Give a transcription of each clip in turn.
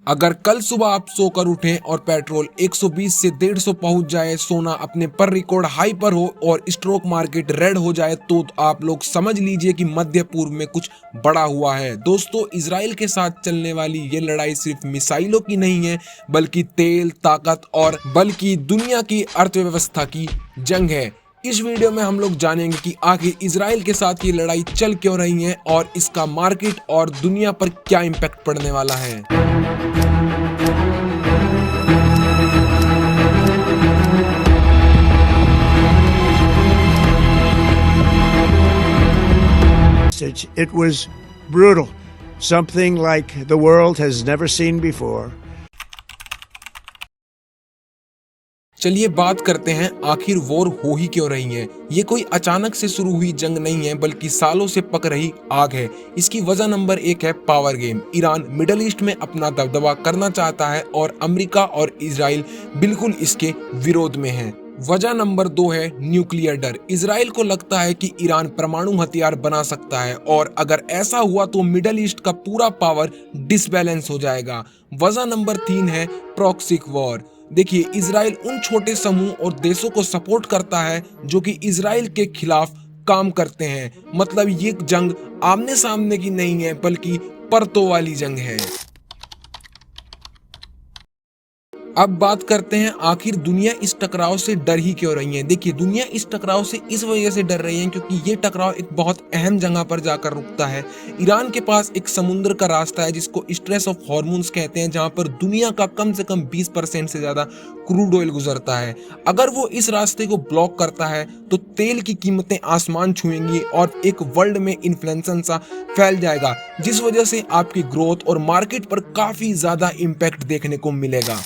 अगर कल सुबह आप सोकर उठें और पेट्रोल 120 से 150 पहुंच जाए, सोना अपने पर रिकॉर्ड हाई पर हो और स्टॉक मार्केट रेड हो जाए तो आप लोग समझ लीजिए कि मध्य पूर्व में कुछ बड़ा हुआ है। दोस्तों, इजराइल के साथ चलने वाली ये लड़ाई सिर्फ मिसाइलों की नहीं है, बल्कि तेल, ताकत और बल्कि दुनिया की अर्थव्यवस्था की जंग है। इस वीडियो में हम लोग जानेंगे कि आखिर इजराइल के साथ ये लड़ाई चल क्यों रही है और इसका मार्केट और दुनिया पर क्या इम्पैक्ट पड़ने वाला है। It was brutal, something like the world has never seen before. चलिए बात करते हैं आखिर वॉर हो ही क्यों रही है। ये कोई अचानक से शुरू हुई जंग नहीं है, बल्कि सालों से पक रही आग है। इसकी वजह नंबर 1 है power game. Iran middle east में अपना दबदबा करना चाहता है और अमेरिका और इजराइल बिल्कुल इसके विरोध में है। वजह नंबर 2 है न्यूक्लियर डर। इजराइल को लगता है कि ईरान परमाणु हथियार बना सकता है और अगर ऐसा हुआ तो मिडल ईस्ट का पूरा पावर डिसबैलेंस हो जाएगा। वजह नंबर 3 है प्रॉक्सी वॉर। देखिए, इजराइल उन छोटे समूह और देशों को सपोर्ट करता है जो कि इजराइल के खिलाफ काम करते हैं। मतलब ये जंग आमने सामने की नहीं है, बल्कि परतों वाली जंग है। अब बात करते हैं आखिर दुनिया इस टकराव से डर ही क्यों रही है। देखिए, दुनिया इस टकराव से इस वजह से डर रही है क्योंकि ये टकराव एक बहुत अहम जगह पर जाकर रुकता है। ईरान के पास एक समुद्र का रास्ता है जिसको स्ट्रेस ऑफ हॉर्मोन्स कहते हैं, जहां पर दुनिया का कम से कम 20% से ज्यादा क्रूड ऑयल गुजरता है। अगर वो इस रास्ते को ब्लॉक करता है तो तेल की कीमतें आसमान छुएंगी और एक वर्ल्ड में इन्फ्लेशन सा फैल जाएगा, जिस वजह से आपकी ग्रोथ और मार्केट पर काफी ज्यादा इम्पैक्ट देखने को मिलेगा।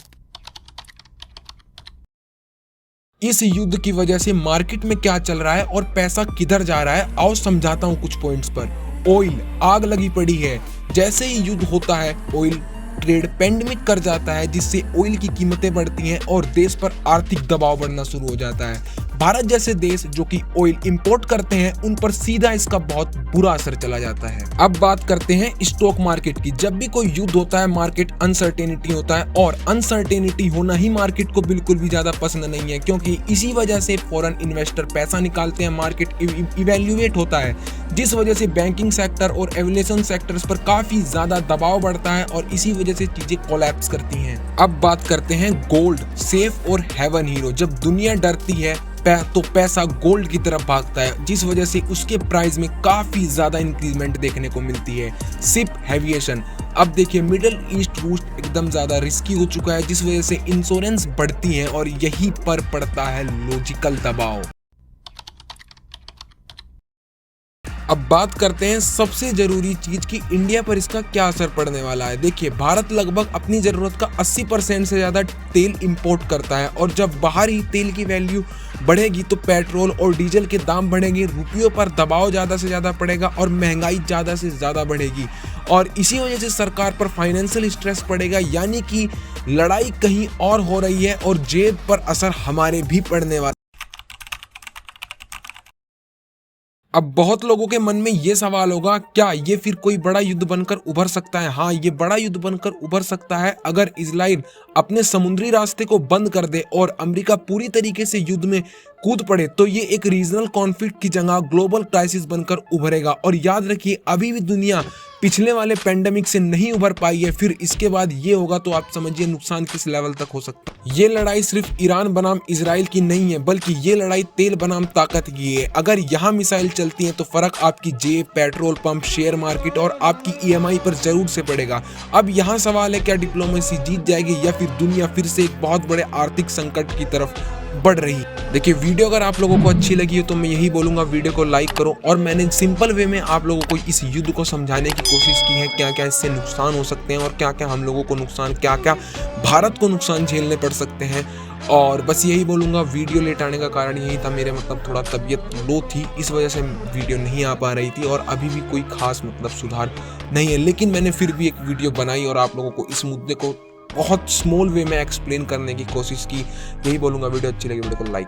इस युद्ध की वजह से मार्केट में क्या चल रहा है और पैसा किधर जा रहा है, आओ समझाता हूं कुछ पॉइंट्स पर। ऑयल आग लगी पड़ी है। जैसे ही युद्ध होता है, ऑयल ट्रेड पेंडेमिक कर जाता है, जिससे ऑयल की कीमतें बढ़ती हैं और देश पर आर्थिक दबाव बढ़ना शुरू हो जाता है। भारत जैसे देश जो कि ऑयल इंपोर्ट करते हैं, उन पर सीधा इसका बहुत बुरा असर चला जाता है। अब बात करते हैं स्टॉक मार्केट की। जब भी कोई युद्ध होता है, मार्केट अनसर्टेनिटी होता है और अनसर्टेनिटी होना ही मार्केट को बिल्कुल भी ज्यादा पसंद नहीं है, क्योंकि इसी वजह से फॉरेन इन्वेस्टर पैसा निकालते हैं, मार्केट इवैल्यूएट होता है, जिस वजह से बैंकिंग सेक्टर और एविएशन सेक्टर्स पर काफी ज्यादा दबाव बढ़ता है और इसी वजह से चीजें कोलैप्स करती हैं। अब बात करते हैं गोल्ड, सेफ और हेवन हीरो। जब दुनिया डरती है तो पैसा गोल्ड की तरफ भागता है, जिस वजह से उसके प्राइस में काफी ज्यादा इंक्रीजमेंट देखने को मिलती है। Ship aviation. अब देखिए, मिडिल ईस्ट रूट एकदम ज्यादा रिस्की हो चुका है, जिस वजह से इंश्योरेंस बढ़ती है और यहीं पर पड़ता है लॉजिकल दबाव। अब बात करते हैं सबसे जरूरी चीज कि इंडिया पर इसका क्या असर पड़ने वाला है। देखिए, भारत लगभग अपनी जरूरत का 80% से ज्यादा तेल इंपोर्ट करता है और जब बाहरी तेल की वैल्यू बढ़ेगी तो पेट्रोल और डीजल के दाम बढ़ेंगे, रुपयों पर दबाव ज्यादा से ज्यादा पड़ेगा और महंगाई ज्यादा से ज्यादा बढ़ेगी और इसी वजह से सरकार पर फाइनेंशियल स्ट्रेस पड़ेगा। यानी कि लड़ाई कहीं और हो रही है और जेब पर असर हमारे भी पड़ने वाला। अब बहुत लोगों के मन में ये सवाल होगा, क्या ये फिर कोई बड़ा युद्ध बनकर उभर सकता है? हाँ, ये बड़ा युद्ध बनकर उभर सकता है अगर इजराइल अपने समुद्री रास्ते को बंद कर दे और अमेरिका पूरी तरीके से युद्ध में कूद पड़े, तो ये एक रीजनल कॉन्फ्लिक्ट की जगह ग्लोबल क्राइसिस बनकर उभरेगा। और याद रखिए, अभी भी दुनिया पिछले वाले पेंडेमिक से नहीं उभर पाई है, फिर इसके बाद ये होगा तो आप समझिए नुकसान किस लेवल तक हो सकता है। ये लड़ाई सिर्फ ईरान बनाम इजराइल की नहीं है, बल्कि ये लड़ाई तेल बनाम ताकत की है। अगर यहाँ मिसाइल चलती है तो फर्क आपकी जेब, पेट्रोल पंप, शेयर मार्केट और आपकी ईएमआई पर जरूर से पड़ेगा। अब यहाँ सवाल है, क्या डिप्लोमेसी जीत जाएगी या फिर दुनिया फिर से एक बहुत बड़े आर्थिक संकट की तरफ बढ़ रही। देखिए, वीडियो अगर आप लोगों को अच्छी लगी हो तो मैं यही बोलूंगा, वीडियो को लाइक करो। और मैंने सिंपल वे में आप लोगों को इस युद्ध को समझाने की कोशिश की है, क्या क्या इससे नुकसान हो सकते हैं और क्या क्या हम लोगों को नुकसान, क्या क्या भारत को नुकसान झेलने पड़ सकते हैं। और बस यही बोलूंगा, वीडियो लेट आने का कारण यही था, मेरे थोड़ा तबीयत लो थी, इस वजह से वीडियो नहीं आ पा रही थी और अभी भी कोई खास सुधार नहीं है, लेकिन मैंने फिर भी एक वीडियो बनाई और आप लोगों को इस मुद्दे को बहुत स्मॉल वे में एक्सप्लेन करने की कोशिश की। यही बोलूंगा, वीडियो अच्छी लगी वीडियो को लाइक